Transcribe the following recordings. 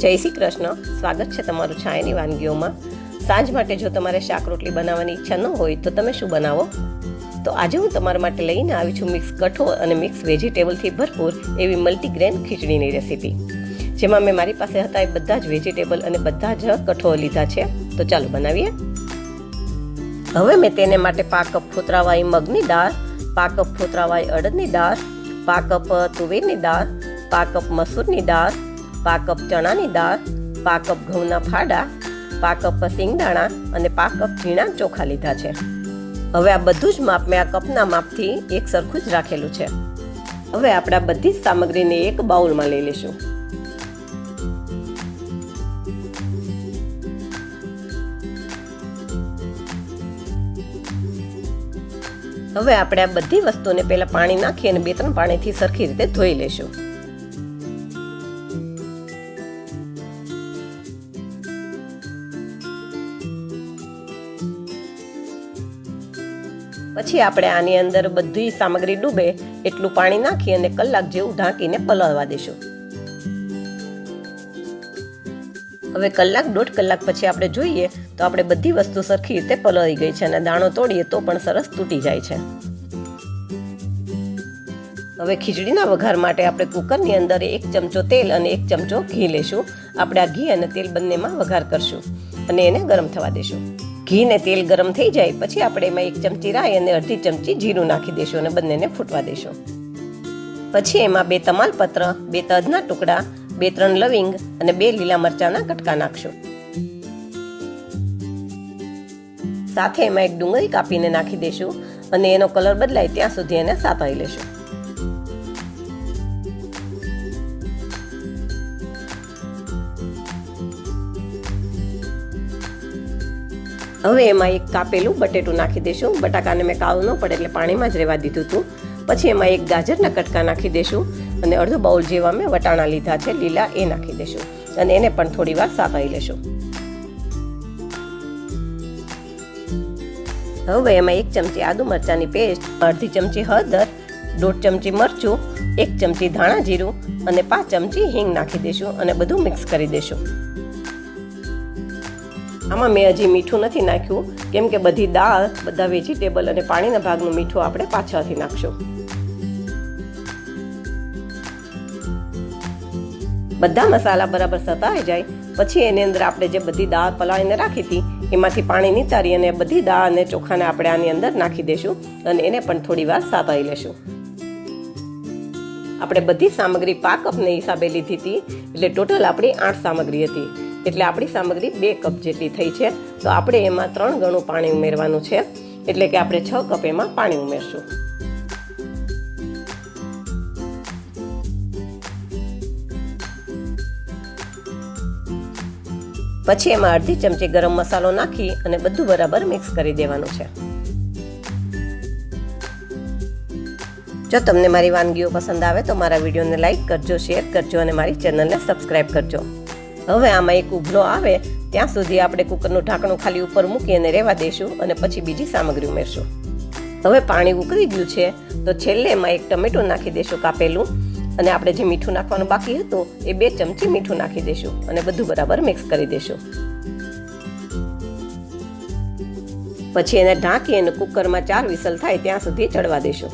જય શ્રી કૃષ્ણ. સ્વાગત છે તમારું છાયાની વાનગીઓમાં. સાંજ માટે જો તમારે શાક રોટલી બનાવવાની ઈચ્છા ન હોય તો તમે શું બનાવો? તો આજે હું તમારા માટે લઈને આવી છું મિક્સ કઠોળ અને મિક્સ વેજીટેબલથી ભરપૂર એવી મલ્ટીગ્રેન ખીચડીની રેસીપી, જેમાં મેં મારી પાસે હતા એ બધા જ વેજીટેબલ અને બધા જ કઠોળ લીધા છે. તો ચાલો બનાવીએ. હવે મેં તેને માટે 5 કપ ફોતરાવાળી મગની દાળ, 5 કપ ફોતરાવાળી અડદની દાળ, 5 કપ તુવેરની દાળ, 5 કપ મસૂરની દાળ, 5 કપ ચણાની દાળ, 5 કપ ઘઉંના ફાડા, 5 કપ સિંગદાણા અને 5 કપ ઝીણા ચોખા લીધા છે. હવે આ બધું જ માપ મેં આ કપના માપથી એક સરખું જ રાખેલું છે. હવે આપણે આ બધી જ સામગ્રીને એક બાઉલમાં લઈ લઈશું. હવે આપણે આ બધી વસ્તુને પહેલા પાણી નાખી અને 2-3 પાણીથી સરખી રીતે ધોઈ લેશું. પછી આપણે આની અંદર બધી સામગ્રી ડૂબે એટલું પાણી નાખી અને કલાક જેવું ઢાંકીને પલળવા દેશું. હવે 1-1.5 કલાક પછી આપણે જોઈએ તો આપણે બધી વસ્તુ સરખી રીતે પલળી ગઈ છે અને દાણો તોડીએ તો પણ સરસ તૂટી જાય છે. હવે ખીચડીના વઘાર માટે આપણે કુકરની અંદર 1 ચમચો તેલ અને 1 ચમચો ઘી લેશું. આપણે આ ઘી અને તેલ બંનેમાં વઘાર કરશું અને એને ગરમ થવા દેશું. ઘી ને તેલ ગરમ થઈ જાય પછી આપણે એમાં 1 ચમચી રાઈ અને અડધી ચમચી જીરું નાખી દેશું અને બંનેને ફૂટવા દેશું. પછી એમાં 2 તમાલપત્ર, 2 તજના ટુકડા, 2-3 લવિંગ અને 2 લીલા મરચાના કટકા નાખશું. સાથે એમાં 1 ડુંગળી કાપીને નાખી દેશું અને એનો કલર બદલાય ત્યાં સુધી એને સાતળી લેશું. હવે એમાં 1 કાપેલું બટેટું નાખી દેશું. બટાકાને મેં કાળું ન પડે એટલે પાણીમાં જ રહેવા દીધું હતું. પછી એમાં 1 ગાજરના કટકા નાખી દેશું અને અડધો બાઉલ જેવા મેં વટાણા લીધા છે લીલા, એ નાખી દેશું અને એને પણ થોડી વાર સાતળી લેશું. હવે એમાં 1 ચમચી આદુ મરચાની પેસ્ટ, અડધી ચમચી હળદર, 1.5 ચમચી મરચું, 1 ચમચી ધાણા જીરું અને 5 ચમચી હિંગ નાખી દેશું અને બધું મિક્સ કરી દેશું. આમાં મેં હજી મીઠું નથી નાખ્યું કેમ કે બધી દાળ, બધા વેજીટેબલ અને પાણીના ભાગનું મીઠું આપણે પાછળથી નાખશું. બધા મસાલા બરાબર સતાઈ જાય પછી એની અંદર આપણે જે બધી દાળ પલાળીને રાખી હતી એમાંથી પાણી નિતારી અને બધી દાળ અને ચોખાને આપણે આની અંદર નાખી દેશું અને એને પણ થોડી વાર સાતળી લેશું. આપણે બધી સામગ્રી 5 કપને હિસાબે લીધી હતી એટલે ટોટલ આપણી 8 સામગ્રી હતી. એટલે આપણી સામગ્રી 2 કપ જેટલી થઈ છે. તો આપણે એમાં 3 ગણું પાણી ઉમેરવાનું છે એટલે કે આપણે 6 કપ એમાં પાણી ઉમેરશું. પછી એમાં અડધી ચમચી ગરમ મસાલો નાખી અને બધું બરાબર મિક્સ કરી દેવાનું છે. જો તમને મારી વાનગીઓ પસંદ આવે તો મારા વિડીયોને લાઈક કરજો, શેર કરજો અને મારી ચેનલને સબસ્ક્રાઈબ કરજો. હવે આમાં એક ઉભરો આવે ત્યાં સુધી આપણે કુકરનું ઢાંકણું ખાલી ઉપર મૂકી અને રહેવા દેશું અને પછી બીજી સામગ્રી ઉમેરશું. હવે પાણી ઉકળી ગયું છે તો છેલ્લે એમાં 1 ટમેટું નાખી દેશું કાપેલું અને આપણે જે મીઠું નાખવાનું બાકી હતું એ 2 ચમચી મીઠું નાખી દેશું અને બધું બરાબર મિક્સ કરી દેશું. પછી એને ઢાંકી અને કુકરમાં 4 વિસલ થાય ત્યાં સુધી ચડવા દેશું.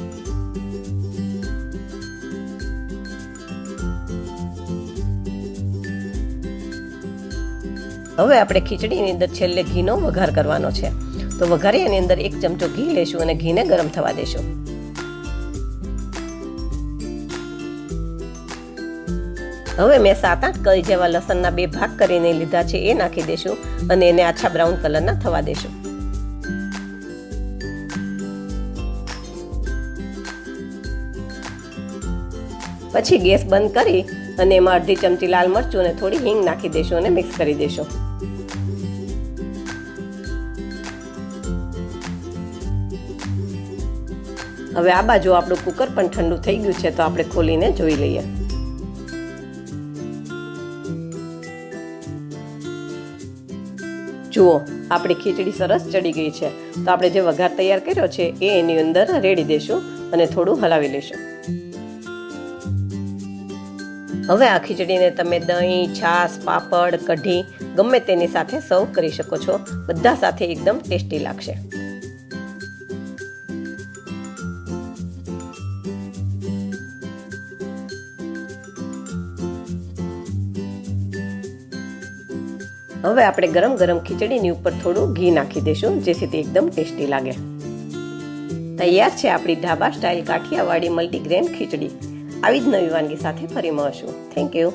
હવે આપણે ખીચડીની અંદર છેલ્લે ઘીનો વઘાર કરવાનો છે. તો વઘારી એની અંદર 1 ચમચો ઘી લેશું અને ઘીને ગરમ થવા દેશું. હવે મેં 7-8 કળી જેવા લસણના 2 ભાગ કરીને લીધા છે, એ નાખી દેશું અને એને આછા બ્રાઉન કલરના થવા દેશું. પછી ગેસ બંધ કરી અને એમાં અડધી ચમચી લાલ મરચું અને થોડી હિંગ નાખી દેશું અને મિક્સ કરી દેશું. હવે આ બાજુ આપણું કુકર પણ ઠંડુ થઈ ગયું છે તો આપણે ખોલીને જોઈ લઈએ. જુઓ, આપણી ખીચડી સરસ ચડી ગઈ છે. તો આપણે જે વઘાર તૈયાર કર્યો છે એ એની અંદર રેડી દેશું અને થોડું હલાવી લેશું. હવે આ ખીચડીને તમે દહીં, છાશ, પાપડ, કઢી ગમે તેની સાથે સર્વ કરી શકો છો. બધા સાથે એકદમ ટેસ્ટી લાગશે. હવે આપણે ગરમ ગરમ ખીચડીની ઉપર થોડું ઘી નાખી દઈશું, જેથી તે એકદમ ટેસ્ટી લાગે. તૈયાર છે આપણી ઢાબા સ્ટાઇલ કાઠિયાવાડી મલ્ટીગ્રેન ખીચડી. આવી જ નવી વાનગી સાથે ફરી મળશું. Thank you.